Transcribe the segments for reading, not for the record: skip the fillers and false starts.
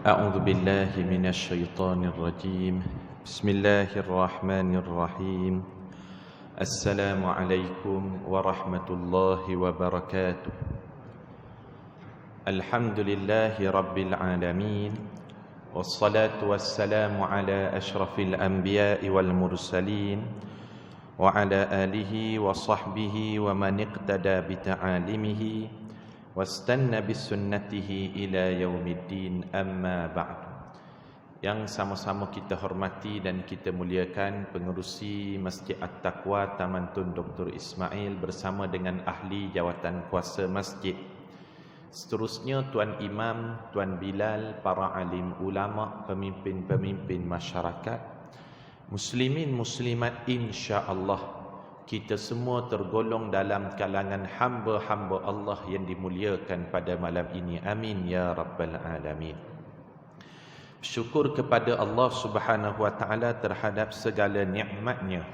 أعوذ بالله من الشيطان الرجيم بسم الله الرحمن الرحيم السلام عليكم ورحمة الله وبركاته الحمد لله رب العالمين والصلاة والسلام على أشرف الأنبياء والمرسلين وعلى آله وصحبه ومن اقتدى بتعاليمه واستنى بسنته إلى يوم الدين أما بعد. Yang sama-sama kita hormati dan kita muliakan pengerusi Masjid At-Taqwa Taman Tun Dr. Ismail bersama dengan ahli jawatan kuasa masjid. Seterusnya Tuan Imam, Tuan Bilal, para alim ulama, pemimpin-pemimpin masyarakat, muslimin muslimat, insya-Allah kita semua tergolong dalam kalangan hamba-hamba Allah yang dimuliakan pada malam ini. Amin ya rabbal alamin. Syukur kepada Allah Subhanahu wa taala terhadap segala nikmat-Nya.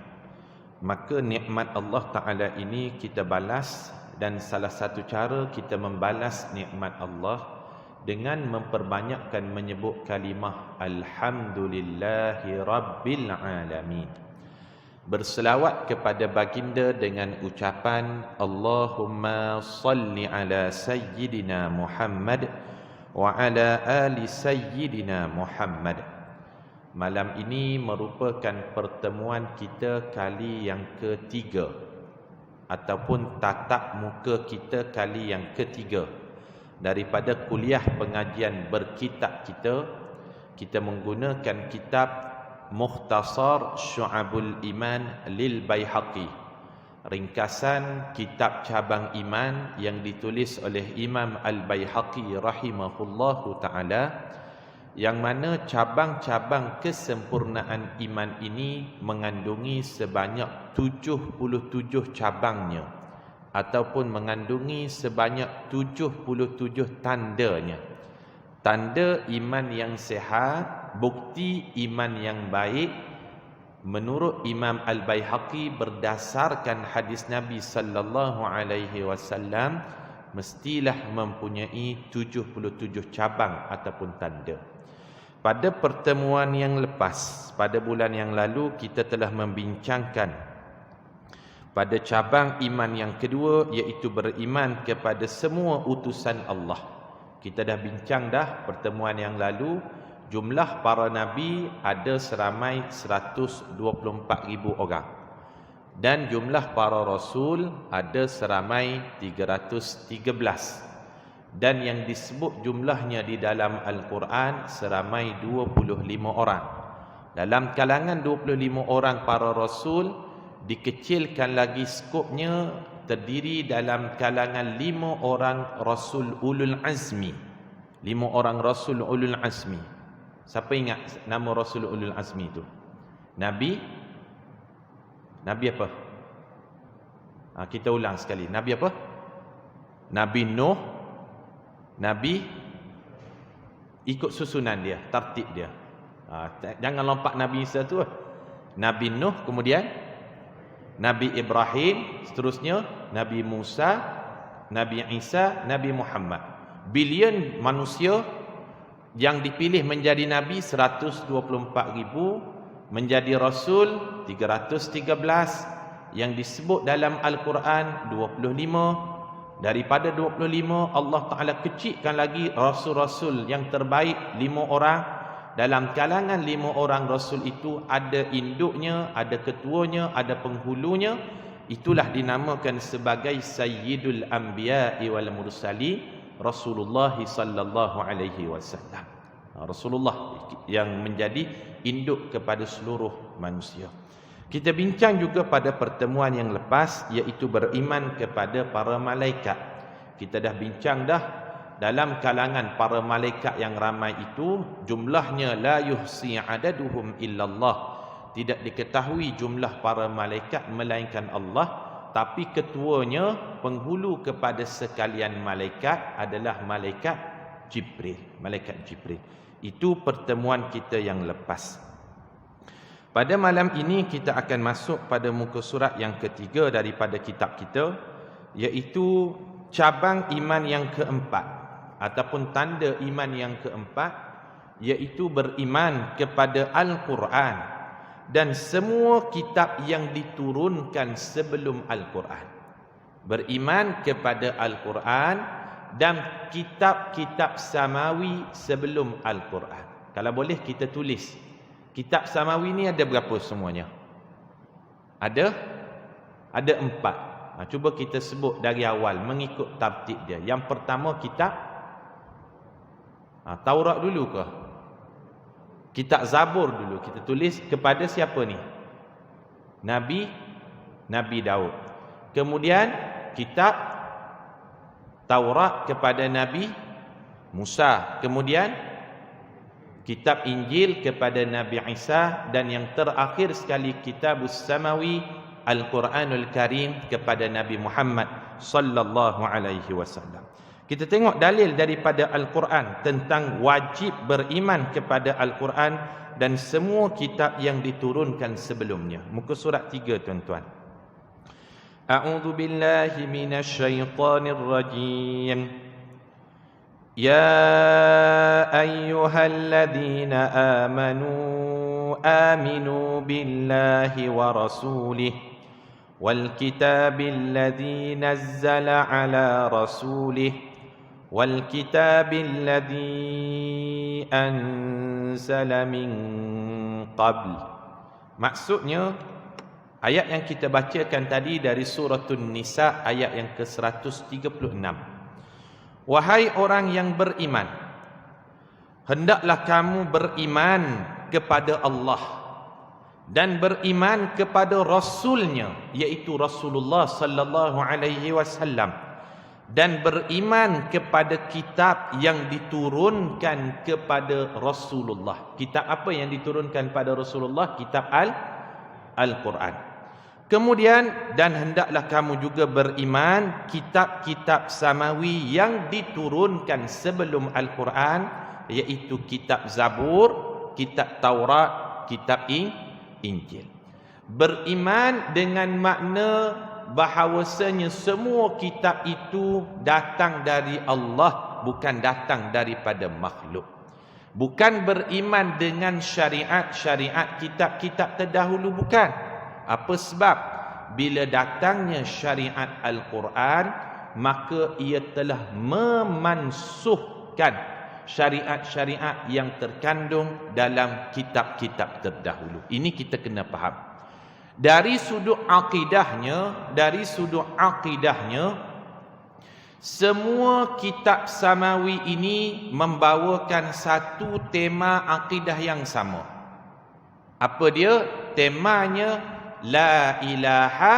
Maka nikmat Allah taala ini kita balas, dan salah satu cara kita membalas nikmat Allah dengan memperbanyakkan menyebut kalimah alhamdulillahi rabbil alamin. Berselawat kepada baginda dengan ucapan Allahumma salli ala sayyidina Muhammad wa ala ali sayyidina Muhammad. Malam ini merupakan pertemuan kita kali yang ketiga, ataupun tatap muka kita kali yang ketiga daripada kuliah pengajian berkitab kita. Kita menggunakan kitab Mukhtasar Syu'abul Iman lil Baihaqi, ringkasan kitab cabang iman yang ditulis oleh Imam Al-Baihaqi rahimahullahu ta'ala, yang mana cabang-cabang kesempurnaan iman ini mengandungi sebanyak 77 cabangnya, ataupun mengandungi sebanyak 77 tandanya. Tanda iman yang sehat, bukti iman yang baik menurut Imam Al-Baihaqi berdasarkan hadis Nabi sallallahu alaihi wasallam mestilah mempunyai 77 cabang ataupun tanda. Pada pertemuan yang lepas, pada bulan yang lalu, kita telah membincangkan pada cabang iman yang kedua, iaitu beriman kepada semua utusan Allah. Kita dah bincang dah pertemuan yang lalu, jumlah para nabi ada seramai 124,000 orang, dan jumlah para rasul ada seramai 313, dan yang disebut jumlahnya di dalam Al-Quran seramai 25 orang. Dalam kalangan 25 orang para rasul, dikecilkan lagi skopnya, terdiri dalam kalangan 5 orang rasul ulul azmi. 5 orang rasul ulul azmi. Siapa ingat nama rasul ulul azmi itu? Nabi apa? Kita ulang sekali. Nabi apa? Nabi Nuh. Nabi, ikut susunan dia, tertib dia. Jangan lompat Nabi Isa tu. Nabi Nuh, kemudian Nabi Ibrahim, seterusnya Nabi Musa, Nabi Isa, Nabi Muhammad. Bilion manusia yang dipilih menjadi Nabi 124,000, menjadi Rasul 313, yang disebut dalam Al-Quran 25. Daripada 25, Allah Ta'ala kecilkan lagi Rasul-Rasul yang terbaik 5 orang. Dalam kalangan 5 orang Rasul itu ada induknya, ada ketuanya, ada penghulunya. Itulah dinamakan sebagai Sayyidul Anbiya'i wal Mursali, Rasulullah sallallahu alaihi wasallam. Rasulullah yang menjadi induk kepada seluruh manusia. Kita bincang juga pada pertemuan yang lepas, iaitu beriman kepada para malaikat. Kita dah bincang dah, dalam kalangan para malaikat yang ramai itu, jumlahnya la yuhsi adaduhum illallah. Tidak diketahui jumlah para malaikat melainkan Allah, tapi ketuanya, penghulu kepada sekalian malaikat adalah malaikat Jibril. Malaikat Jibril. Itu pertemuan kita yang lepas. Pada malam ini kita akan masuk pada muka surat yang ketiga daripada kitab kita, iaitu cabang iman yang keempat, ataupun tanda iman yang keempat, iaitu beriman kepada Al-Quran dan semua kitab yang diturunkan sebelum Al-Quran. Beriman kepada Al-Quran dan kitab-kitab samawi sebelum Al-Quran. Kalau boleh kita tulis, kitab samawi ni ada berapa semuanya? Ada 4. Cuba kita sebut dari awal mengikut tartib dia. Yang pertama kitab Taurat dulu ke? Kitab Zabur dulu. Kita tulis kepada siapa ni? Nabi Daud. Kemudian kitab Taurat kepada Nabi Musa. Kemudian kitab Injil kepada Nabi Isa, dan yang terakhir sekali kitabus samawi Al-Quranul Karim kepada Nabi Muhammad sallallahu alaihi wasallam. Kita tengok dalil daripada Al-Quran tentang wajib beriman kepada Al-Quran dan semua kitab yang diturunkan sebelumnya. Muka surat 3 tuan-tuan. A'udzu billahi minasyaitonir rajim. Ya ayyuhalladzina amanu aminu billahi wa rasulih والكتاب الذي نزل على رسوله والكتاب الذي أنزل من قبل. Maksudnya ayat yang kita bacakan tadi dari suratul Nisa ayat yang ke-136. Wahai orang yang beriman, hendaklah kamu beriman kepada Allah dan beriman kepada Rasulnya, iaitu Rasulullah sallallahu alaihi wasallam, dan beriman kepada kitab yang diturunkan kepada Rasulullah. Kitab apa yang diturunkan pada Rasulullah? Kitab Al-Quran. Kemudian, dan hendaklah kamu juga beriman kitab-kitab samawi yang diturunkan sebelum Al-Quran, iaitu kitab Zabur, kitab Taurat, kitab Injil. Beriman dengan makna bahawasanya semua kitab itu datang dari Allah, bukan datang daripada makhluk. Bukan beriman dengan syariat-syariat kitab-kitab terdahulu, bukan. Apa sebab? Bila datangnya syariat Al-Quran, maka ia telah memansuhkan syariat-syariat yang terkandung dalam kitab-kitab terdahulu. Ini kita kena faham. Dari sudut akidahnya, semua kitab samawi ini membawakan satu tema akidah yang sama. Apa dia? Temanya la ilaha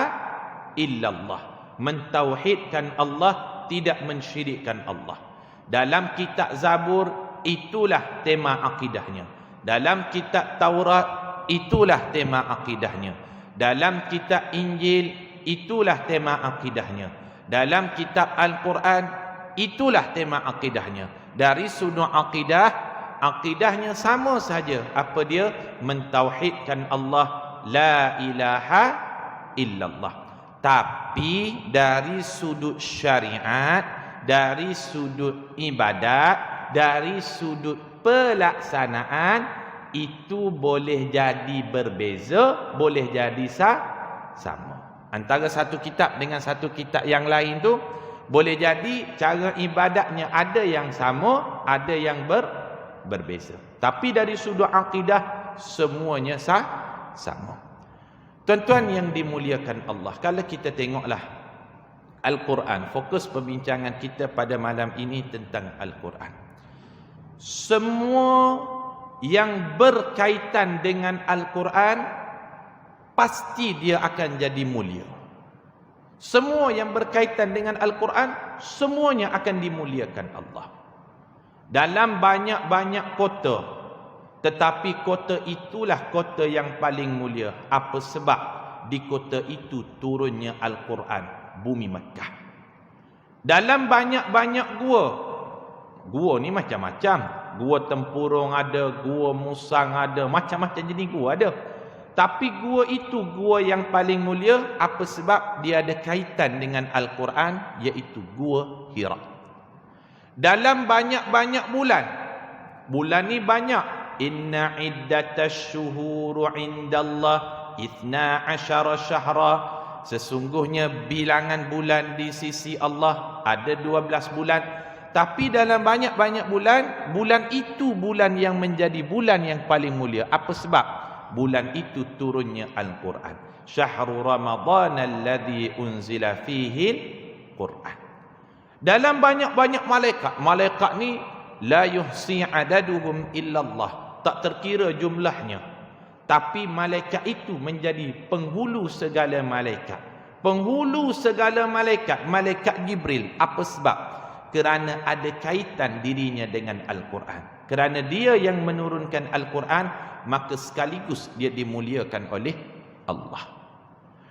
illallah. Mentauhidkan Allah, tidak mensyirikkan Allah. Dalam kitab Zabur, itulah tema akidahnya. Dalam kitab Taurat, itulah tema akidahnya. Dalam kitab Injil, itulah tema akidahnya. Dalam kitab Al-Quran, itulah tema akidahnya. Dari sudut akidahnya sama saja. Apa dia? Mentauhidkan Allah, la ilaha illallah. Tapi dari sudut syariat, dari sudut ibadat, dari sudut pelaksanaan, itu boleh jadi berbeza, boleh jadi sama. Antara satu kitab dengan satu kitab yang lain tu, boleh jadi cara ibadatnya ada yang sama, ada yang berbeza. Tapi dari sudut akidah, semuanya sama. Tuan-tuan yang dimuliakan Allah, kalau kita tengoklah Al-Quran, fokus perbincangan kita pada malam ini tentang Al-Quran. Semua yang berkaitan dengan Al-Quran, pasti dia akan jadi mulia. Semua yang berkaitan dengan Al-Quran, semuanya akan dimuliakan Allah. Dalam banyak-banyak kota, tetapi kota itulah kota yang paling mulia. Apa sebab? Di kota itu turunnya Al-Quran, bumi Makkah. Dalam banyak-banyak gua ni macam-macam. Gua tempurung ada, gua musang ada, macam-macam jenis gua ada. Tapi gua itu gua yang paling mulia. Apa sebab? Dia ada kaitan dengan Al-Quran, iaitu gua Hira. Dalam banyak-banyak bulan, Bulan ni banyak. Inna iddatash syuhuru indallah 12 syahra. Sesungguhnya bilangan bulan di sisi Allah ada 12 bulan. Tapi dalam banyak-banyak bulan, bulan itu bulan yang menjadi bulan yang paling mulia. Apa sebab? Bulan itu turunnya Al-Quran. Syahrul Ramadan alladhi unzila fihi Al-Quran. Dalam banyak-banyak malaikat. Malaikat ni la yuhsi adaduhum illallah. Tak terkira jumlahnya. Tapi malaikat itu menjadi penghulu segala malaikat. Penghulu segala malaikat. Malaikat Jibril. Apa sebab? Kerana ada kaitan dirinya dengan Al-Quran. Kerana dia yang menurunkan Al-Quran, maka sekaligus dia dimuliakan oleh Allah.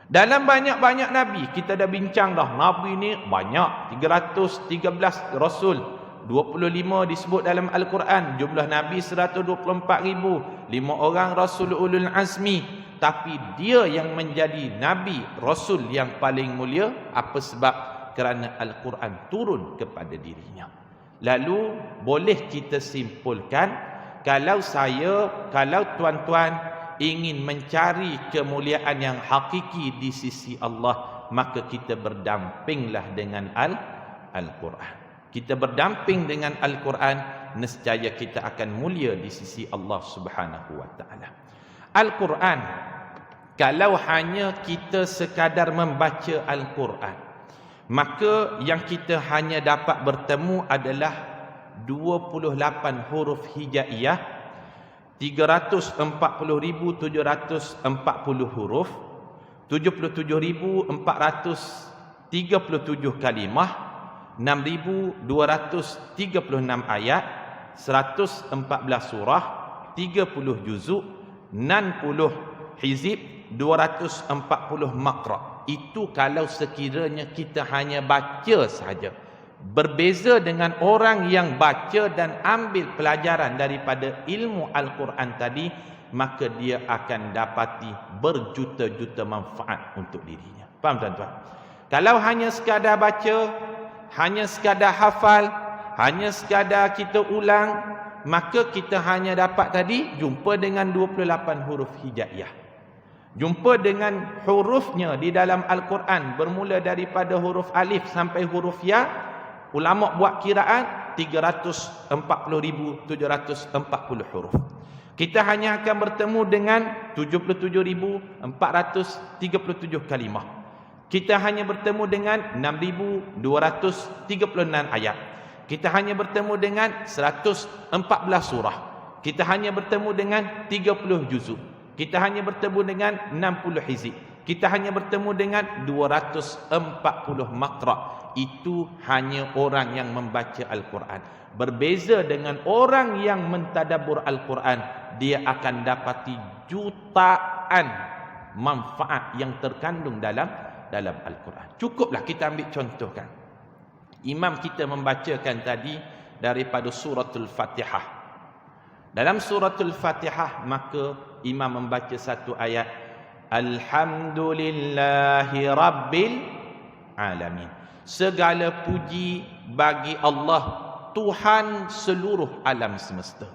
Dalam banyak-banyak Nabi, kita dah bincang dah. Nabi ni banyak. 313 Rasul. 25 disebut dalam Al-Quran. Jumlah Nabi 124,000. 5 orang Rasul Ulul Azmi. Tapi dia yang menjadi Nabi, Rasul yang paling mulia. Apa sebab? Kerana Al-Quran turun kepada dirinya. Lalu boleh kita simpulkan, kalau tuan-tuan ingin mencari kemuliaan yang hakiki di sisi Allah, maka kita berdampinglah dengan Al-Quran. Kita berdamping dengan Al-Quran, nescaya kita akan mulia di sisi Allah Subhanahu wa taala. Al-Quran, kalau hanya kita sekadar membaca Al-Quran, maka yang kita hanya dapat bertemu adalah 28 huruf hijaiyah, 340,740 huruf, 77,437 kalimah, 6,236 ayat, 114 surah, 30 juzuk, 60 hizib, 240 maqra'. Itu kalau sekiranya kita hanya baca saja. Berbeza dengan orang yang baca dan ambil pelajaran daripada ilmu Al-Quran tadi, maka dia akan dapati berjuta-juta manfaat untuk dirinya. Faham tuan-tuan? Kalau hanya sekadar baca, hanya sekadar hafal, hanya sekadar kita ulang, maka kita hanya dapat tadi jumpa dengan 28 huruf hijaiyah. Jumpa dengan hurufnya di dalam Al-Quran bermula daripada huruf alif sampai huruf ya. Ulama buat kiraan 340,740 huruf. Kita hanya akan bertemu dengan 77,437 kalimah. Kita hanya bertemu dengan 6,236 ayat. Kita hanya bertemu dengan 114 surah. Kita hanya bertemu dengan 30 juzuk. Kita hanya bertemu dengan 60 hizib. Kita hanya bertemu dengan 240 maqra'. Itu hanya orang yang membaca Al-Quran. Berbeza dengan orang yang mentadabbur Al-Quran, dia akan dapati jutaan manfaat yang terkandung dalam Al-Quran. Cukuplah kita ambil contoh kan. Imam kita membacakan tadi daripada suratul Fatihah. Dalam suratul Fatihah, maka imam membaca satu ayat, Alhamdulillahi Rabbil Alamin. Segala puji bagi Allah, Tuhan seluruh alam semesta.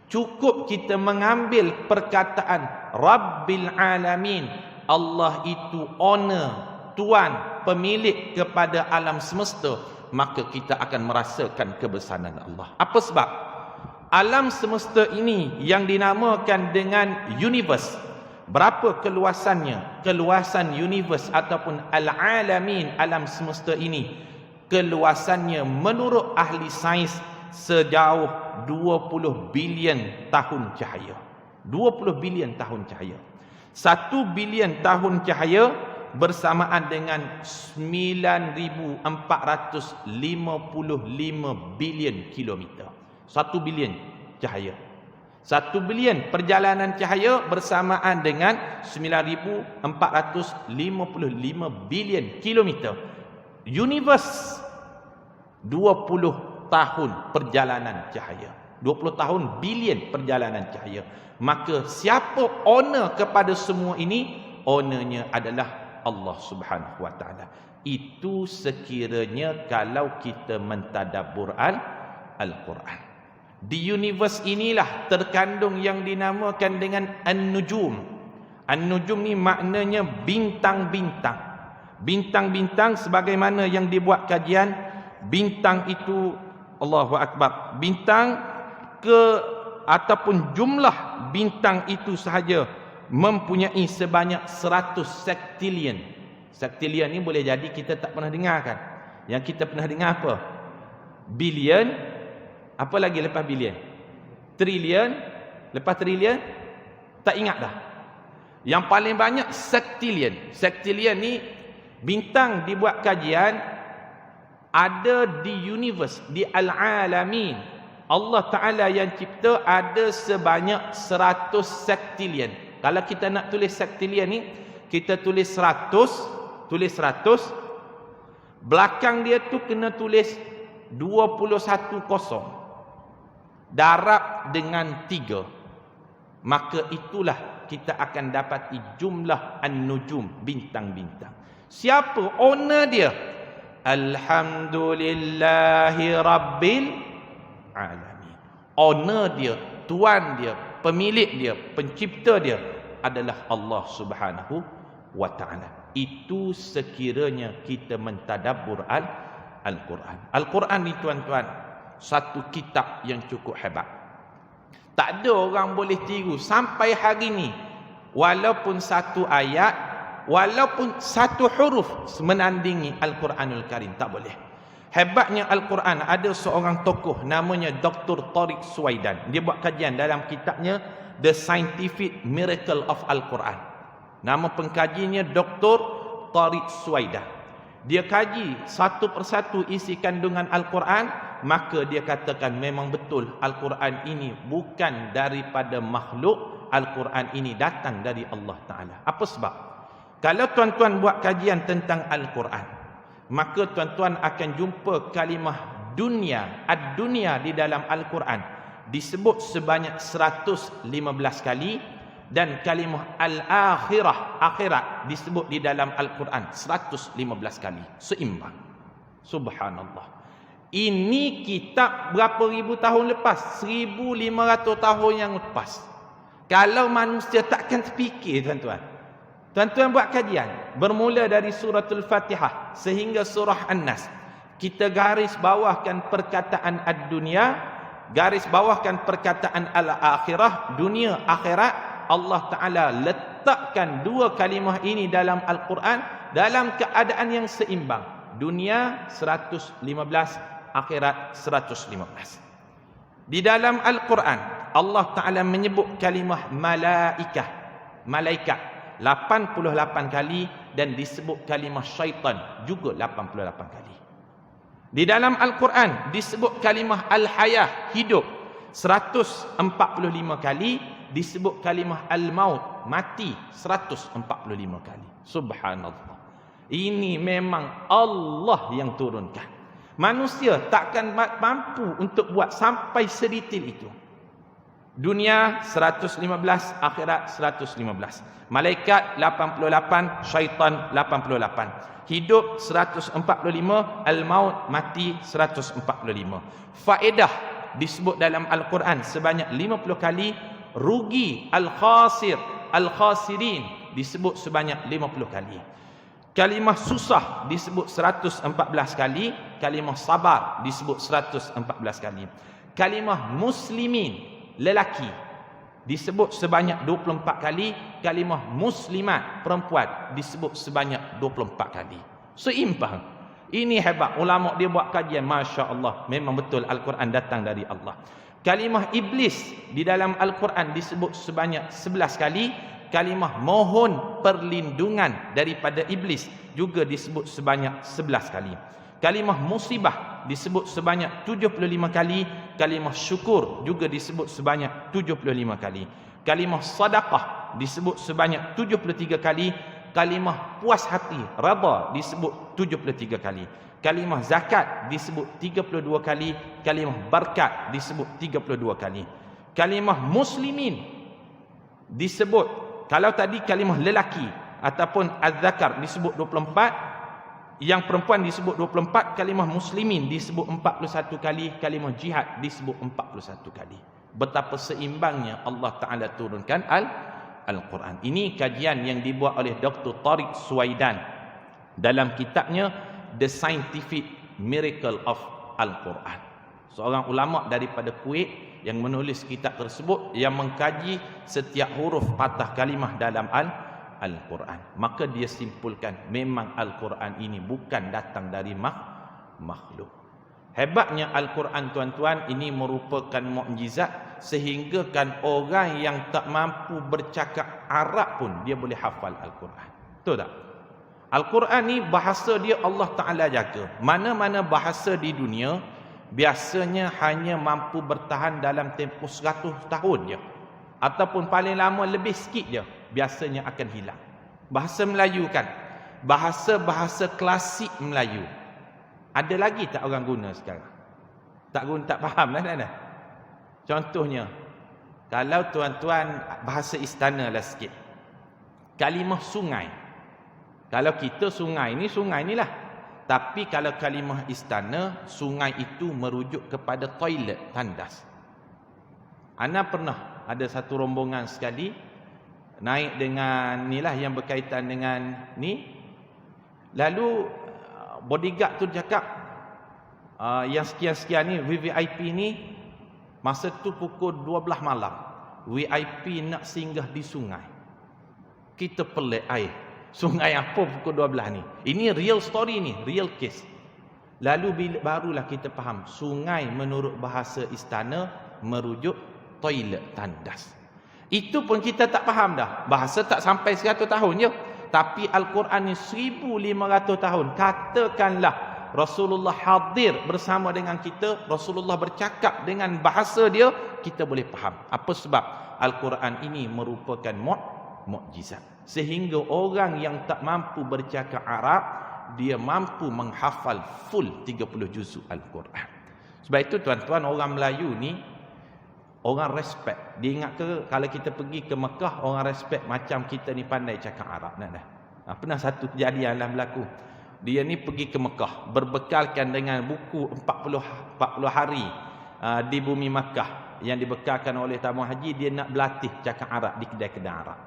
Cukup kita mengambil perkataan Rabbil Alamin. Allah itu owner, Tuan, pemilik kepada alam semesta, maka kita akan merasakan kebesaran Allah. Apa sebab? Alam semesta ini yang dinamakan dengan universe. Berapa keluasannya? Keluasan universe ataupun al-alamin, alam semesta ini, keluasannya menurut ahli sains sejauh 20 bilion tahun cahaya. 20 bilion tahun cahaya. 1 bilion tahun cahaya bersamaan dengan 9,455 bilion kilometer. 1 bilion cahaya. 1 bilion perjalanan cahaya bersamaan dengan 9,455 bilion kilometer. Universe 20 tahun perjalanan cahaya. 20 tahun bilion perjalanan cahaya. Maka siapa owner kepada semua ini? Ownernya adalah Allah Subhanahu wa taala. Itu sekiranya kalau kita mentadabbur Al-Quran. Di universe inilah terkandung yang dinamakan dengan An-Nujum. An-Nujum ni maknanya bintang-bintang. Bintang-bintang sebagaimana yang dibuat kajian, bintang itu, Allahu Akbar, bintang ataupun jumlah bintang itu sahaja mempunyai sebanyak 100 sektilion. Sektilion ni boleh jadi kita tak pernah dengar kan. Yang kita pernah dengar apa? Bilion. Apa lagi lepas bilion? Trilion. Lepas trilion tak ingat dah. Yang paling banyak sektilion. Sektilion ni bintang dibuat kajian ada di universe, di al-alamin. Allah Ta'ala yang cipta ada sebanyak 100 sektilion. Kalau kita nak tulis sektilion ni, kita tulis 100, belakang dia tu kena tulis 21 kosong. Darab dengan 3. Maka itulah kita akan dapati jumlah an-nujum, bintang-bintang. Siapa owner dia? Alhamdulillahi Rabbil Alamin. Owner dia, tuan dia, pemilik dia, pencipta dia adalah Allah Subhanahu wa Ta'ala. Itu sekiranya kita mentadabbur Al-Quran. Al-Quran ni tuan-tuan, satu kitab yang cukup hebat. Tak ada orang boleh tiru sampai hari ni. Walaupun satu ayat, walaupun satu huruf menandingi Al-Quranul Karim, tak boleh. Hebatnya Al-Quran, ada seorang tokoh namanya Dr. Tariq Suwaidan. Dia buat kajian dalam kitabnya The Scientific Miracle of Al-Quran. Nama pengkajinya Dr. Tariq Suwaidan. Dia kaji satu persatu isi kandungan Al-Quran, maka dia katakan memang betul Al-Quran ini bukan daripada makhluk. Al-Quran ini datang dari Allah Ta'ala. Apa sebab? Kalau tuan-tuan buat kajian tentang Al-Quran, maka tuan-tuan akan jumpa kalimah dunia, ad-dunia di dalam Al-Quran disebut sebanyak 115 kali, dan kalimah al-akhirah, akhirat, disebut di dalam Al-Quran 115 kali. Seimbang. Subhanallah. Ini kitab berapa ribu tahun lepas? 1500 tahun yang lepas. Kalau manusia takkan terfikir, tuan-tuan. Tuan-tuan buat kajian bermula dari suratul Fatihah sehingga surah An-Nas. Kita garis bawahkan perkataan ad-dunia, garis bawahkan perkataan al-akhirah, dunia akhirat. Allah Ta'ala letakkan dua kalimah ini dalam Al-Quran dalam keadaan yang seimbang. Dunia 115, akhirat 115. Di dalam Al-Quran Allah Ta'ala menyebut kalimah malaikat 88 kali, dan disebut kalimah syaitan juga 88 kali. Di dalam Al-Quran disebut kalimah al-hayah, hidup, 145 kali, disebut kalimah al-maut, mati, 145 kali. Subhanallah. Ini memang Allah yang turunkan. Manusia takkan mampu untuk buat sampai sedetail itu. Dunia 115, akhirat 115. Malaikat 88, syaitan 88. Hidup 145, al-maut, mati 145. Faedah disebut dalam Al-Quran sebanyak 50 kali. Rugi, al-khasir, al-khasirin disebut sebanyak 50 kali. Kalimah susah disebut 114 kali. Kalimah sabar disebut 114 kali. Kalimah muslimin, lelaki, disebut sebanyak 24 kali. Kalimah muslimat, perempuan, disebut sebanyak 24 kali. Seimbang. Ini hebat. Ulama dia buat kajian, Masya Allah. Memang betul Al-Quran datang dari Allah. Kalimah iblis di dalam Al-Quran disebut sebanyak 11 kali. Kalimah mohon perlindungan daripada iblis juga disebut sebanyak 11 kali. Kalimah musibah disebut sebanyak 75 kali. Kalimah syukur juga disebut sebanyak 75 kali. Kalimah sadaqah disebut sebanyak 73 kali. Kalimah puas hati, redha, disebut 73 kali. Kalimah zakat disebut 32 kali. Kalimah berkat disebut 32 kali. Kalimah muslimin disebut, kalau tadi kalimah lelaki ataupun az-zakar disebut 24, Yang perempuan disebut 24, kalimah muslimin disebut 41 kali, kalimah jihad disebut 41 kali. Betapa seimbangnya Allah Ta'ala turunkan Al-Quran. Ini kajian yang dibuat oleh Dr. Tariq Suwaidan dalam kitabnya The Scientific Miracle of Al-Quran. Seorang ulama daripada Kuwait yang menulis kitab tersebut, yang mengkaji setiap huruf patah kalimah dalam Al-Quran. Maka dia simpulkan memang Al-Quran ini bukan datang dari makhluk. Hebatnya Al-Quran tuan-tuan, ini merupakan mukjizat sehingga kan orang yang tak mampu bercakap Arab pun dia boleh hafal Al-Quran. Betul tak? Al-Quran ni bahasa dia Allah Ta'ala jaga. Mana-mana bahasa di dunia biasanya hanya mampu bertahan dalam tempoh 100 tahun je, ataupun paling lama lebih sikit je, biasanya akan hilang. Bahasa Melayu kan, bahasa-bahasa klasik Melayu, ada lagi tak orang guna sekarang? Tak faham dah. Contohnya, kalau tuan-tuan bahasa istana lah sikit, kalimah sungai. Kalau kita sungai ni lah. Tapi kalau kalimah istana, sungai itu merujuk kepada toilet, tandas. Ana pernah ada satu rombongan sekali naik dengan nilah yang berkaitan dengan ni. Lalu bodyguard tu cakap, yang sekian-sekian ni VVIP ni, masa tu pukul 12 malam VIP nak singgah di sungai. Kita pelik air. Sungai apa pukul 12 ni? Ini real story ni, real case. Lalu barulah kita faham, sungai menurut bahasa istana merujuk toilet, tandas. Itu pun kita tak faham dah. Bahasa tak sampai 100 tahun je. Tapi Al-Quran ni 1500 tahun. Katakanlah Rasulullah hadir bersama dengan kita, Rasulullah bercakap dengan bahasa dia, kita boleh faham. Apa sebab? Al-Quran ini merupakan mukjizat. Sehingga orang yang tak mampu bercakap Arab, dia mampu menghafal full 30 juzuk Al-Quran. Sebab itu tuan-tuan, orang Melayu ni orang respect. Dia ingat ke kalau kita pergi ke Mekah, orang respect macam kita ni pandai cakap Arab. Pernah satu kejadian lah berlaku. Dia ni pergi ke Mekah berbekalkan dengan buku 40 hari di bumi Mekah yang dibekalkan oleh tamu haji. Dia nak berlatih cakap Arab di kedai-kedai Arab.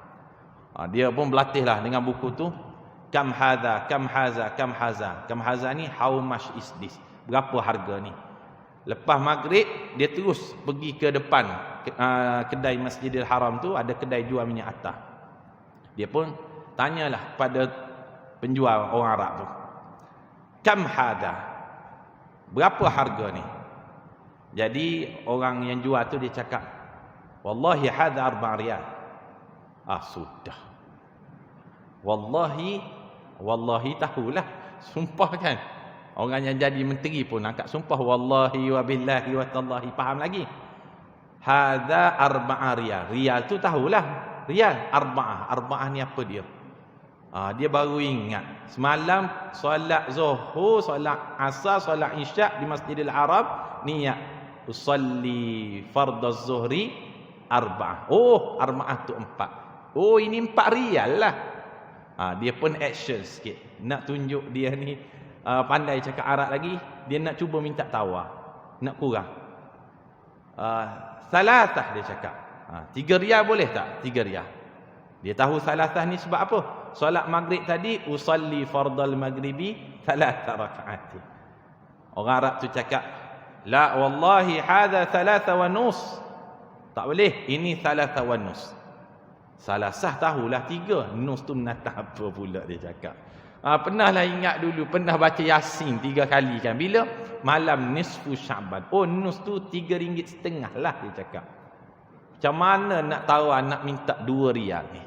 Dia pun berlatihlah dengan buku tu. Kam hadha, kam haza, kam haza. Kam haza ni, how much is this? Berapa harga ni? Lepas maghrib, dia terus pergi ke depan kedai Masjidil Haram tu, ada kedai jual minyak atah. Dia pun tanyalah pada penjual orang Arab tu, kam hadha, berapa harga ni? Jadi orang yang jual tu dia cakap, wallahi hadha 4 riyal. Sudah. Wallahi tahulah. Sumpah kan. Orang yang jadi menteri pun angkat sumpah, wallahi wa billahi wa tallahi. Faham lagi? Hadza 4 riyal. Riyal tu tahulah. Riyal 4. 4 ni apa dia? Dia baru ingat. Semalam solat Zuhur, solat Asar, solat Isyak di Masjidil Haram, niat usalli fardaz zuhri 4. 4 tu 4. Ini 4 riyal lah. Dia pun action sikit. Nak tunjuk dia ni pandai cakap Arab lagi. Dia nak cuba minta tawar. Nak kurang. Salasah dia cakap. 3 riyal boleh tak? 3 riyal. Dia tahu salasah ni sebab apa? Solat maghrib tadi, usalli fardal maghribi 3 rakaat. Orang Arab tu cakap, la wallahi hadha 3 wa nus. Tak boleh. Ini 3 wa nus. Salasah tahulah 3. Nus tu menatah apa pula dia cakap. Pernahlah ingat dulu, pernah baca Yasin 3 kali kan. Bila? Malam nisfu Syaban. Nus tu 3 ringgit setengah lah dia cakap. Macam mana nak tahu nak minta 2 riyal ni?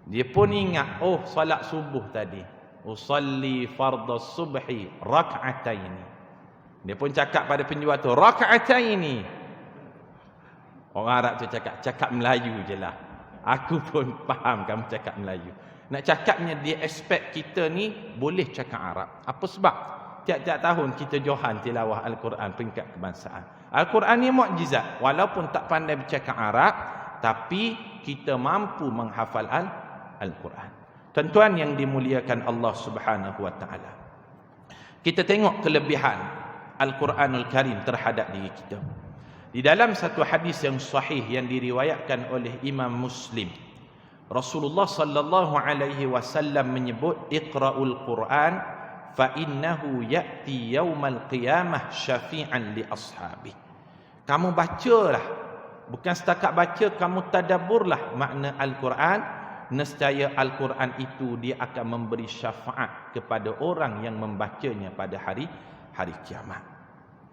Dia pun ingat, solat subuh tadi. Usalli fardhas subhi rak'ataini. Dia pun cakap pada penjual tu, rak'ataini. Orang Arab tu cakap Melayu je lah. Aku pun faham kamu cakap Melayu. Nak cakapnya dia expect kita ni boleh cakap Arab. Apa sebab? Tiap-tiap tahun kita johan tilawah Al-Quran peringkat kebangsaan. Al-Quran ni mukjizat. Walaupun tak pandai bercakap Arab, tapi kita mampu menghafal Al-Quran. Tuan-tuan yang dimuliakan Allah Subhanahu wa taala. Kita tengok kelebihan Al-Quranul Karim terhadap diri kita. Di dalam satu hadis yang sahih yang diriwayatkan oleh Imam Muslim, Rasulullah sallallahu alaihi wasallam menyebut, "Iqra'ul Quran fa innahu ya'ti yaumal qiyamah syafi'an li ashabi." Kamu bacalah, bukan setakat baca, kamu tadabburlah makna Al-Quran, nescaya Al-Quran itu dia akan memberi syafaat kepada orang yang membacanya pada hari kiamat.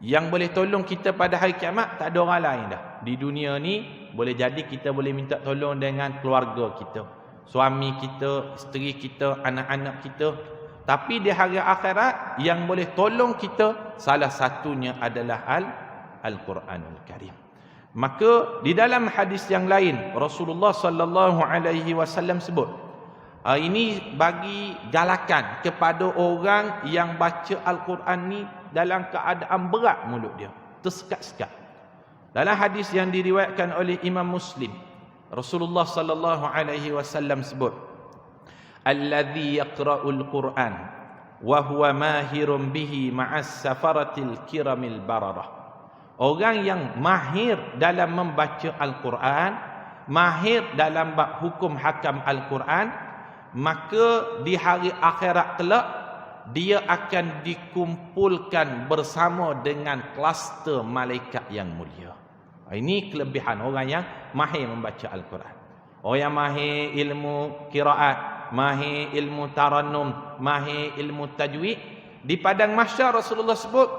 Yang boleh tolong kita pada hari kiamat tak ada orang lain dah. Di dunia ni boleh jadi kita boleh minta tolong dengan keluarga kita, suami kita, isteri kita, anak-anak kita. Tapi di hari akhirat yang boleh tolong kita salah satunya adalah Al-Quranul Karim. Maka di dalam hadis yang lain Rasulullah sallallahu alaihi wasallam sebut, ini bagi galakan kepada orang yang baca Al-Quran ni dalam keadaan berat mulut dia, tersekat-sekat. Dalam hadis yang diriwayatkan oleh Imam Muslim, Rasulullah sallallahu alaihi wasallam sebut, "Alladzi yaqra'ul Qur'an wa huwa mahirun bihi ma'as safaratil kiramil bararah." Orang yang mahir dalam membaca Al-Quran, mahir dalam bab hukum hakam Al-Quran, maka di hari akhirat kelak dia akan dikumpulkan bersama dengan kluster malaikat yang mulia. Ini kelebihan orang yang mahir membaca Al-Quran. Orang yang mahir ilmu qiraat, mahir ilmu tarannum, mahir ilmu tajwid, di padang mahsyar Rasulullah sebut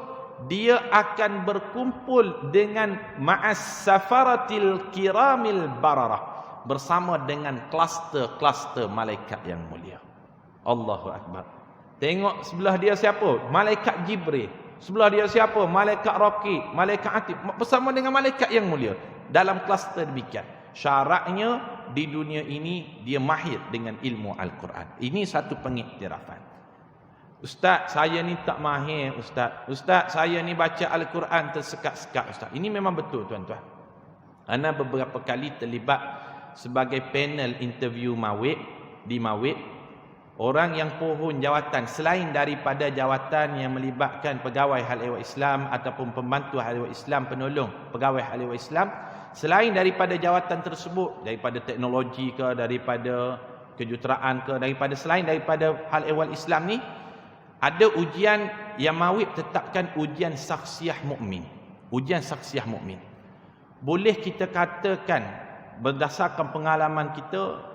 dia akan berkumpul dengan ma'as safaratil kiramil bararah, bersama dengan kluster-kluster malaikat yang mulia. Allahu Akbar. Tengok sebelah dia siapa? Malaikat Jibril. Sebelah dia siapa? Malaikat Raqib, malaikat Atid, bersama dengan malaikat yang mulia dalam kluster demikian. Syaratnya di dunia ini dia mahir dengan ilmu Al-Quran. Ini satu pengiktirafan. Ustaz, saya ni tak mahir Ustaz. Ustaz, saya ni baca Al-Quran tersekat-sekat Ustaz. Ini memang betul tuan-tuan. Ana beberapa kali terlibat sebagai panel interview Mawib di Mawib. Orang yang pohon jawatan selain daripada jawatan yang melibatkan pegawai hal ehwal Islam ataupun pembantu hal ehwal Islam, penolong pegawai hal ehwal Islam, selain daripada jawatan tersebut, daripada teknologi ke, daripada kejuruteraan ke, selain daripada hal ehwal Islam ni, ada ujian yang Mawib tetapkan, ujian saksiah mukmin. Ujian saksiah mukmin. Boleh kita katakan berdasarkan pengalaman kita,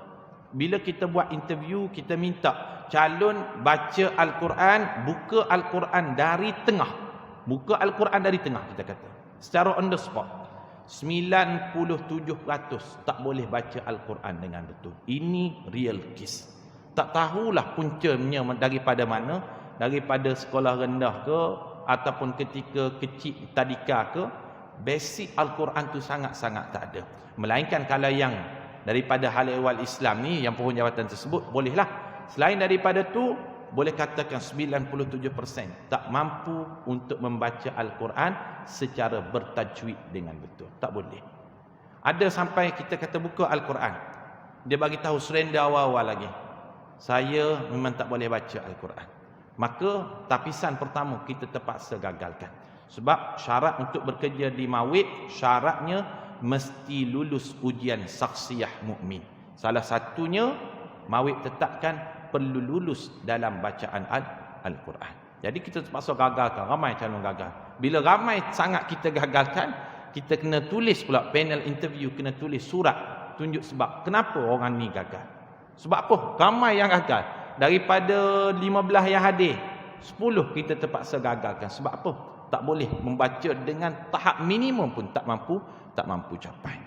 bila kita buat interview, kita minta calon baca Al-Quran, buka Al-Quran dari tengah. Buka Al-Quran dari tengah, kita kata. Secara on the spot. 97% tak boleh baca Al-Quran dengan betul. Ini real case. Tak tahulah puncanya daripada mana, daripada sekolah rendah ke, ataupun ketika kecil tadika ke, basic Al-Quran tu sangat-sangat tak ada. Melainkan kalau yang daripada hal ehwal Islam ni, yang pohon jawatan tersebut, bolehlah. Selain daripada tu, boleh katakan 97% tak mampu untuk membaca Al-Quran secara bertajwid dengan betul. Tak boleh. Ada sampai kita kata buka Al-Quran, dia bagi tahu surrender awal-awal lagi, saya memang tak boleh baca Al-Quran. Maka tapisan pertama kita terpaksa gagalkan. Sebab syarat untuk bekerja di Mawib, syaratnya mesti lulus ujian saksiah mukmin. Salah satunya Mawib tetapkan perlu lulus dalam bacaan Al-Quran. Jadi kita terpaksa gagalkan. Ramai calon gagal. Bila ramai sangat kita gagalkan, kita kena tulis pula, panel interview kena tulis surat tunjuk sebab kenapa orang ni gagal. Sebab apa? Ramai yang gagal. Daripada 15 yang hadir, 10 kita terpaksa gagalkan. Sebab apa? Tak boleh membaca dengan tahap minimum pun tak mampu capai.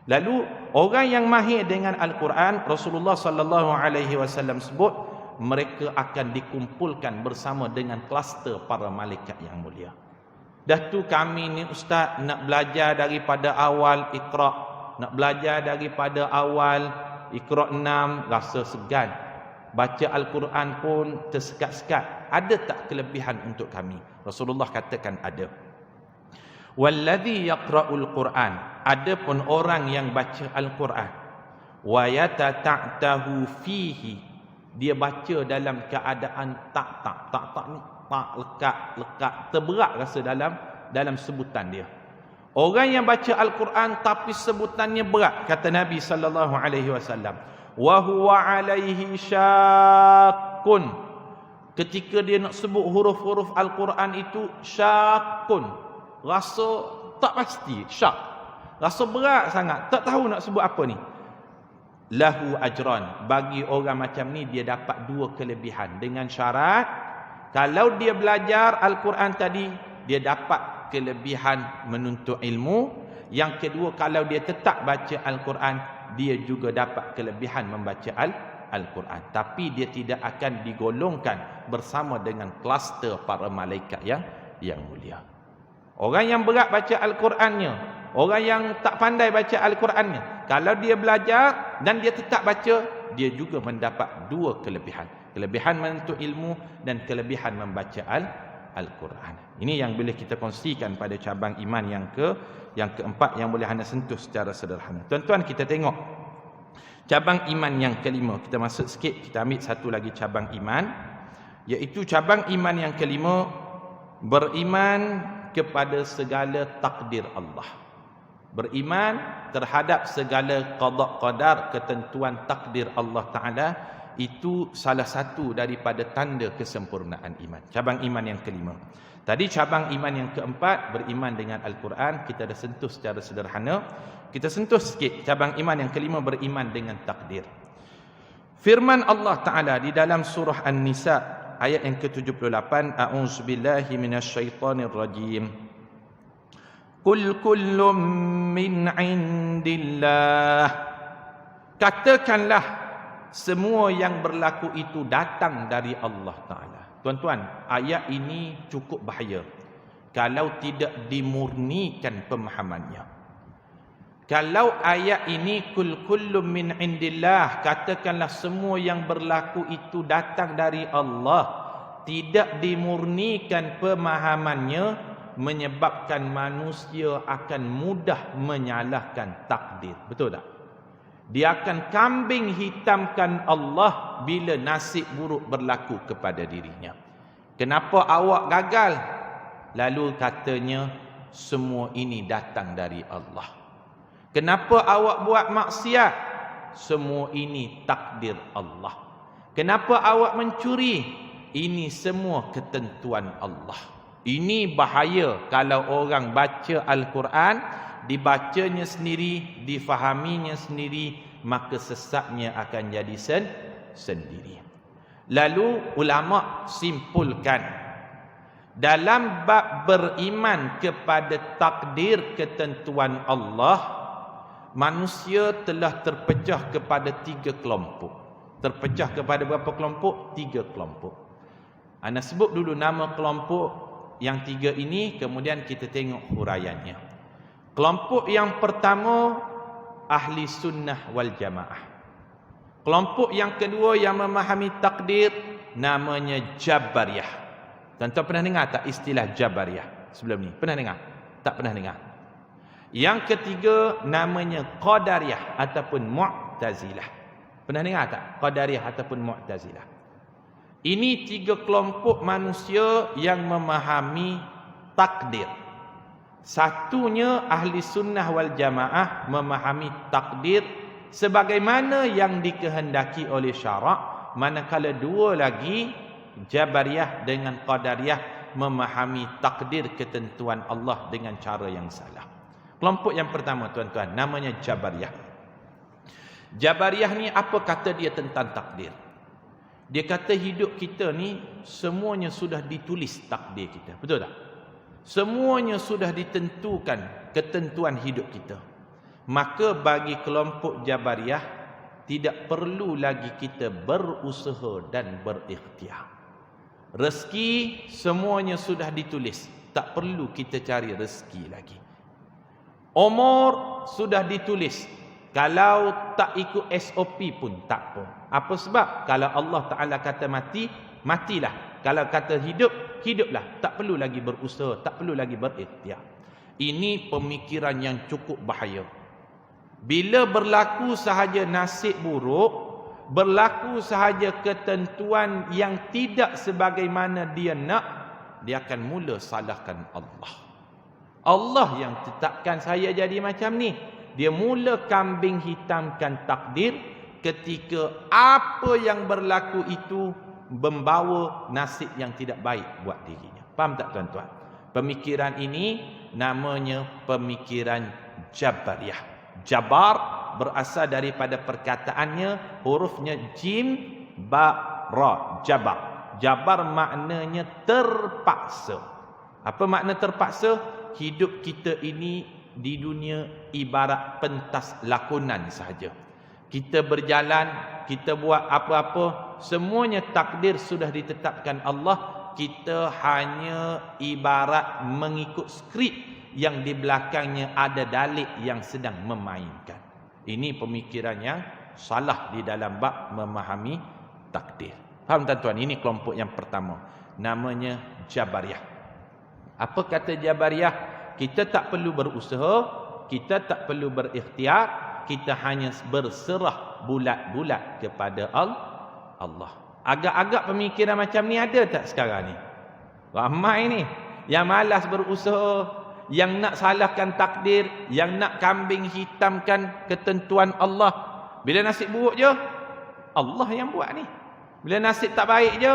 Lalu orang yang mahir dengan Al-Quran, Rasulullah sallallahu alaihi wasallam sebut, mereka akan dikumpulkan bersama dengan kluster para malaikat yang mulia. Dah tu kami ni ustaz nak belajar daripada awal Iqra, nak belajar daripada awal Iqra 6, rasa segan. Baca Al-Quran pun tersekat-sekat. Ada tak kelebihan untuk kami? Rasulullah katakan ada. Walladhi yaqra'ul Quran, adapun orang yang baca Al-Quran, wa yatata'tahu fihi, dia baca dalam keadaan tak ni lekat, terberat rasa dalam sebutan dia. Orang yang baca Al-Quran tapi sebutannya berat, kata Nabi sallallahu alaihi wasallam, wa huwa alaihi syaqqun. Ketika dia nak sebut huruf-huruf Al-Quran itu syaqqun, rasa tak pasti, syak, rasa berat sangat, tak tahu nak sebut apa ni. Lahu ajran, bagi orang macam ni dia dapat 2 kelebihan, dengan syarat kalau dia belajar Al-Quran tadi dia dapat kelebihan menuntut ilmu. Yang kedua, kalau dia tetap baca Al-Quran dia juga dapat kelebihan membaca Al-Quran, tapi dia tidak akan digolongkan bersama dengan kluster para malaikat yang mulia. Orang yang berat baca Al-Qurannya, orang yang tak pandai baca Al-Qurannya, kalau dia belajar dan dia tetap baca, dia juga mendapat 2 kelebihan. Kelebihan menuntut ilmu dan kelebihan membaca Al-Quran. Ini yang boleh kita kongsikan pada cabang iman yang keempat yang boleh anda sentuh secara sederhana. Tuan-tuan, kita tengok cabang iman yang kelima. Kita masuk sikit, kita ambil satu lagi cabang iman, iaitu cabang iman yang kelima, beriman kepada segala takdir Allah. Beriman terhadap segala qada qadar, ketentuan takdir Allah Ta'ala. Itu salah satu daripada tanda kesempurnaan iman. Cabang iman yang kelima. Tadi cabang iman yang keempat, beriman dengan Al-Quran, kita dah sentuh secara sederhana. Kita sentuh sikit cabang iman yang kelima, beriman dengan takdir. Firman Allah Ta'ala di dalam surah An-Nisa ayat yang ke-78, a'udzubillahi minasyaitonirrajim. Qul kullum min indillah. Katakanlah semua yang berlaku itu datang dari Allah Ta'ala. Tuan-tuan, ayat ini cukup bahaya kalau tidak dimurnikan pemahamannya. Kalau ayat ini kul kullum min indillah, katakanlah semua yang berlaku itu datang dari Allah, tidak dimurnikan pemahamannya, menyebabkan manusia akan mudah menyalahkan takdir. Betul tak? Dia akan kambing hitamkan Allah bila nasib buruk berlaku kepada dirinya. Kenapa awak gagal? Lalu katanya semua ini datang dari Allah. Kenapa awak buat maksiat? Semua ini takdir Allah. Kenapa awak mencuri? Ini semua ketentuan Allah. Ini bahaya kalau orang baca Al-Quran, dibacanya sendiri, difahaminya sendiri, maka sesatnya akan jadi sendiri. Lalu ulama simpulkan, dalam bab beriman kepada takdir ketentuan Allah, manusia telah terpecah kepada 3 kelompok. Terpecah kepada berapa kelompok? 3 kelompok. Ana sebut dulu nama kelompok yang 3 ini, kemudian kita tengok huraiannya. Kelompok yang pertama, ahli sunnah wal jamaah. Kelompok yang kedua yang memahami takdir, namanya Jabariyah. Tuan-tuan pernah dengar tak istilah Jabariyah sebelum ni? Pernah dengar? Tak pernah dengar. Yang ketiga namanya Qadariyah ataupun Mu'tazilah. Pernah dengar tak? Qadariyah ataupun Mu'tazilah. Ini 3 kelompok manusia yang memahami takdir. Satunya ahli sunnah wal jamaah memahami takdir sebagaimana yang dikehendaki oleh syarak, manakala 2 lagi, Jabariyah dengan Qadariyah, memahami takdir ketentuan Allah dengan cara yang salah. Kelompok yang pertama, tuan-tuan, namanya Jabariyah. Jabariyah ni apa kata dia tentang takdir? Dia kata hidup kita ni semuanya sudah ditulis takdir kita. Betul tak? Semuanya sudah ditentukan ketentuan hidup kita. Maka bagi kelompok Jabariyah, tidak perlu lagi kita berusaha dan berikhtiar. Rezeki semuanya sudah ditulis, tak perlu kita cari rezeki lagi. Umur sudah ditulis, kalau tak ikut SOP pun tak apa. Apa sebab? Kalau Allah Ta'ala kata mati, matilah. Kalau kata hidup, hiduplah. Tak perlu lagi berusaha, tak perlu lagi berikhtiar. Ini pemikiran yang cukup bahaya. Bila berlaku sahaja nasib buruk, berlaku sahaja ketentuan yang tidak sebagaimana dia nak, dia akan mula salahkan Allah. Allah yang tetapkan saya jadi macam ni. Dia mula kambing hitamkan takdir ketika apa yang berlaku itu membawa nasib yang tidak baik buat dirinya. Faham tak tuan-tuan? Pemikiran ini namanya pemikiran Jabariyah. Jabar berasal daripada perkataannya, hurufnya jim, ba, ra. Jabar. Jabar maknanya terpaksa. Apa makna terpaksa? Hidup kita ini di dunia ibarat pentas lakonan sahaja. Kita berjalan, kita buat apa-apa, semuanya takdir sudah ditetapkan Allah. Kita hanya ibarat mengikut skrip yang di belakangnya ada dalil yang sedang memainkan. Ini pemikiran yang salah di dalam bab memahami takdir. Faham tuan-tuan? Ini kelompok yang pertama. Namanya Jabariyah. Apa kata Jabariyah? Kita tak perlu berusaha, kita tak perlu berikhtiar, kita hanya berserah bulat-bulat kepada Allah. Agak-agak pemikiran macam ni ada tak sekarang ni? Ramai ni yang malas berusaha, yang nak salahkan takdir, yang nak kambing hitamkan ketentuan Allah. Bila nasib buruk je, Allah yang buat ni. Bila nasib tak baik je,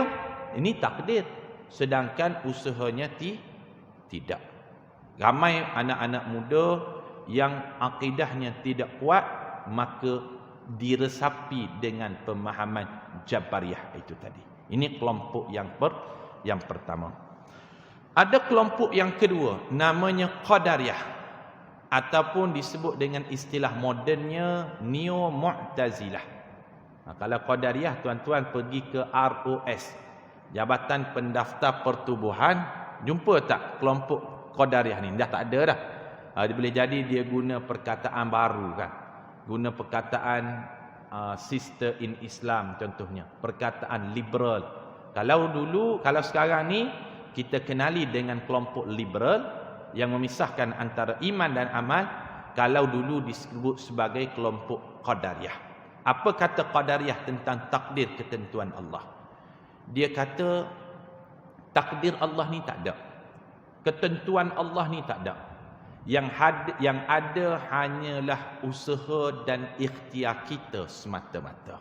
ini takdir. Sedangkan usahanya tidak. Ramai anak-anak muda yang akidahnya tidak kuat, maka diresapi dengan pemahaman Jabariyah itu tadi. Ini kelompok yang pertama. Ada kelompok yang kedua, namanya Qadariyah, ataupun disebut dengan istilah modennya Neo Mu'tazilah. Kalau Qadariyah, tuan-tuan pergi ke ROS, Jabatan Pendaftar Pertubuhan, jumpa tak kelompok Qadariyah ni? Dah tak ada dah. Dia boleh jadi dia guna perkataan baru kan. Guna perkataan sister in Islam contohnya. Perkataan liberal. Kalau sekarang ni kita kenali dengan kelompok liberal yang memisahkan antara iman dan amal. Kalau dulu disebut sebagai kelompok Qadariyah. Apa kata Qadariyah tentang takdir ketentuan Allah? Dia kata takdir Allah ni tak ada. Ketentuan Allah ni tak ada. Yang ada hanyalah usaha dan ikhtiar kita semata-mata.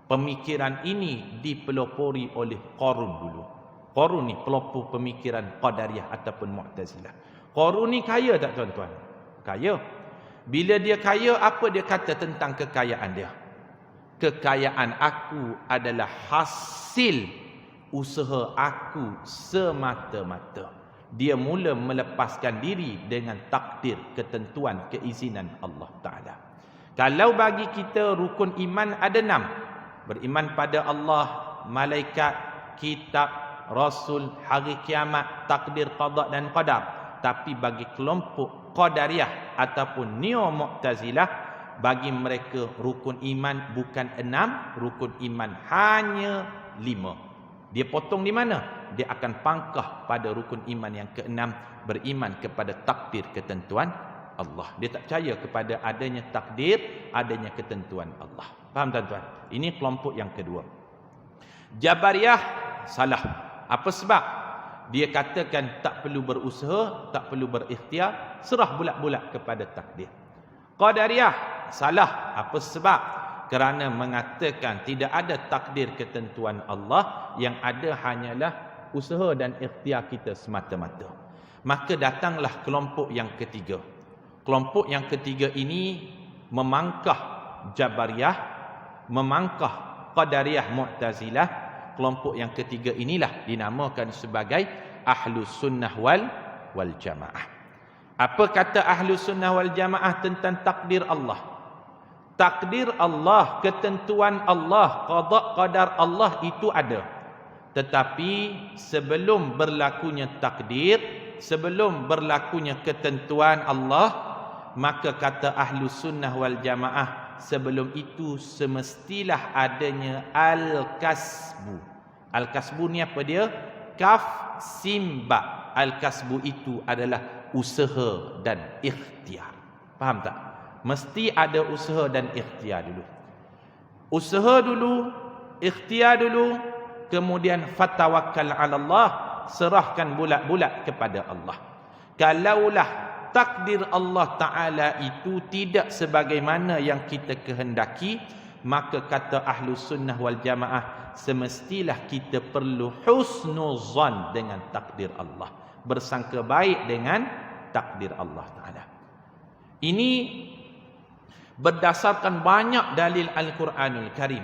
Pemikiran ini dipelopori oleh Qarun dulu. Qarun ni pelopor pemikiran Qadariyah ataupun Mu'tazilah. Qarun ni kaya tak tuan-tuan? Kaya. Bila dia kaya, apa dia kata tentang kekayaan dia? Kekayaan aku adalah hasil usaha aku semata-mata. Dia mula melepaskan diri dengan takdir, ketentuan, keizinan Allah Ta'ala. Kalau bagi kita rukun iman ada 6. Beriman pada Allah, malaikat, kitab, rasul, hari kiamat, takdir, qada dan qadar. Tapi bagi kelompok Qadariyah ataupun Neo Mu'tazilah, bagi mereka rukun iman bukan 6, rukun iman hanya 5. Dia potong di mana? Dia akan pangkah pada rukun iman yang ke-6, beriman kepada takdir ketentuan Allah. Dia tak percaya kepada adanya takdir, adanya ketentuan Allah. Faham tuan-tuan? Ini kelompok yang kedua. Jabariyah salah. Apa sebab? Dia katakan tak perlu berusaha, tak perlu berikhtiar, serah bulat-bulat kepada takdir. Qadariyah salah. Apa sebab? Kerana mengatakan tidak ada takdir ketentuan Allah, yang ada hanyalah usaha dan ikhtiar kita semata-mata. Maka datanglah kelompok yang ketiga. Kelompok yang ketiga ini memangkah Jabariyah, memangkah Qadariyah, Mu'tazilah. Kelompok yang ketiga inilah dinamakan sebagai Ahlus Sunnah wal Jamaah. Apa kata Ahlus Sunnah wal Jamaah tentang takdir Allah? Takdir Allah, ketentuan Allah, qada qadar Allah itu ada. Tetapi sebelum berlakunya takdir, sebelum berlakunya ketentuan Allah, maka kata Ahlus Sunnah wal Jamaah, sebelum itu semestilah adanya al-kasbu. Al-kasbu ni apa dia? Kaf simba. Al-kasbu itu adalah usaha dan ikhtiar. Faham tak? Mesti ada usaha dan ikhtiar dulu. Usaha dulu, ikhtiar dulu, kemudian fatawakkal 'ala Allah, serahkan bulat-bulat kepada Allah. Kalaulah takdir Allah Ta'ala itu tidak sebagaimana yang kita kehendaki, maka kata Ahlus Sunnah wal Jamaah, semestilah kita perlu husnuzan dengan takdir Allah, bersangka baik dengan takdir Allah Ta'ala. Ini berdasarkan banyak dalil Al-Quranul Karim.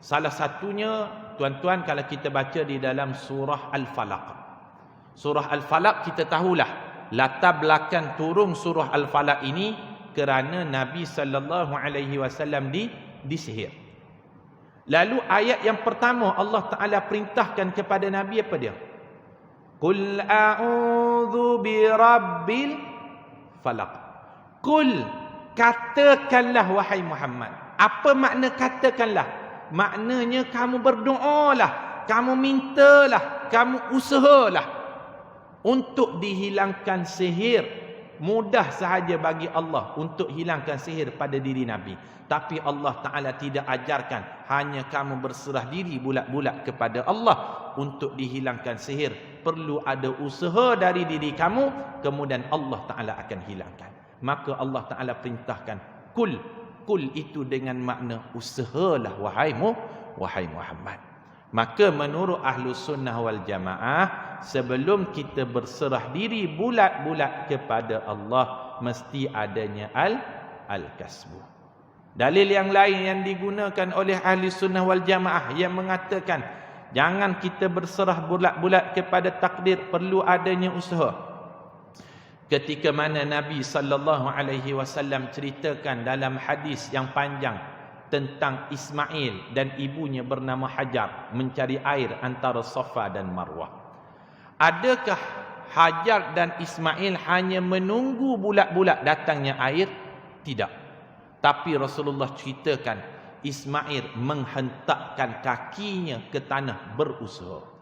Salah satunya, tuan-tuan, kalau kita baca di dalam surah Al-Falaq. Surah Al-Falaq kita tahulah, latar belakang turun surah Al-Falaq ini kerana Nabi SAW disihir. Lalu ayat yang pertama Allah Ta'ala perintahkan kepada Nabi apa dia? Qul a'udzu birabbil falaq. Qul, katakanlah wahai Muhammad. Apa makna katakanlah? Maknanya kamu berdoalah, kamu mintalah, kamu usahalah untuk dihilangkan sihir. Mudah sahaja bagi Allah untuk hilangkan sihir pada diri Nabi. Tapi Allah Ta'ala tidak ajarkan. Hanya kamu berserah diri bulat-bulat kepada Allah untuk dihilangkan sihir. Perlu ada usaha dari diri kamu, kemudian Allah Ta'ala akan hilangkan. Maka Allah Ta'ala perintahkan, Kul. Kul itu dengan makna usahalah wahai Muhammad. Maka menurut Ahlus Sunnah wal Jamaah, sebelum kita berserah diri bulat-bulat kepada Allah, mesti adanya al-kasbu. Dalil yang lain yang digunakan oleh Ahli Sunnah wal Jamaah yang mengatakan jangan kita berserah bulat-bulat kepada takdir, perlu adanya usaha. Ketika mana Nabi SAW ceritakan dalam hadis yang panjang tentang Ismail dan ibunya bernama Hajar mencari air antara Safa dan Marwah. Adakah Hajar dan Ismail hanya menunggu bulat-bulat datangnya air? Tidak. Tapi Rasulullah ceritakan Ismail menghentakkan kakinya ke tanah berusaha.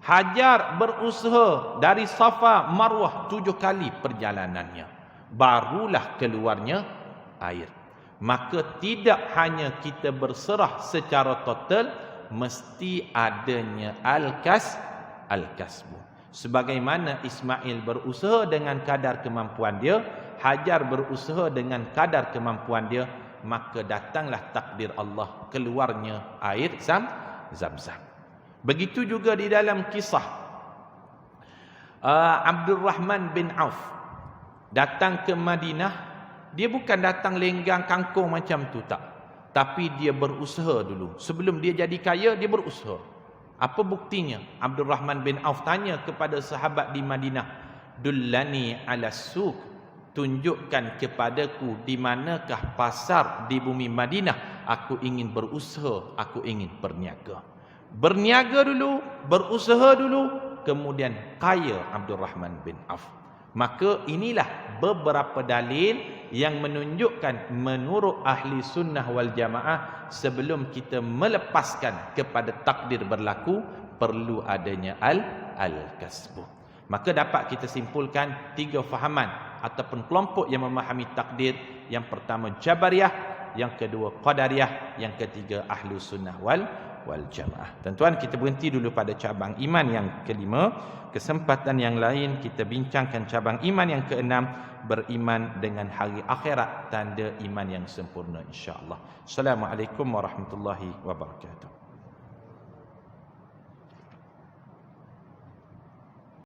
Hajar berusaha dari Safa Marwah 7 kali perjalanannya, barulah keluarnya air. Maka tidak hanya kita berserah secara total, mesti adanya al-kasbu. Sebagaimana Ismail berusaha dengan kadar kemampuan dia, Hajar berusaha dengan kadar kemampuan dia, maka datanglah takdir Allah, keluarnya air Zam-Zam. Begitu juga di dalam kisah Abdul Rahman bin Auf datang ke Madinah. Dia bukan datang lenggang kangkung macam tu, tak. Tapi dia berusaha dulu. Sebelum dia jadi kaya, dia berusaha. Apa buktinya? Abdul Rahman bin Auf tanya kepada sahabat di Madinah, Dullani ala suq, tunjukkan kepadaku di manakah pasar di bumi Madinah. Aku ingin berusaha, aku ingin berniaga. Berniaga dulu, berusaha dulu, kemudian kaya Abdul Rahman bin Auf. Maka inilah beberapa dalil yang menunjukkan menurut Ahli Sunnah wal Jamaah, sebelum kita melepaskan kepada takdir berlaku, perlu adanya al-kasbu. Maka dapat kita simpulkan 3 fahaman ataupun kelompok yang memahami takdir. Yang pertama Jabariyah, yang kedua Qadariyah, yang ketiga Ahlu Sunnah wal Jamaah. Tuan-tuan, kita berhenti dulu pada cabang iman yang kelima. Kesempatan yang lain kita bincangkan cabang iman yang keenam, beriman dengan hari akhirat, tanda iman yang sempurna, insya-Allah. Assalamualaikum warahmatullahi wabarakatuh.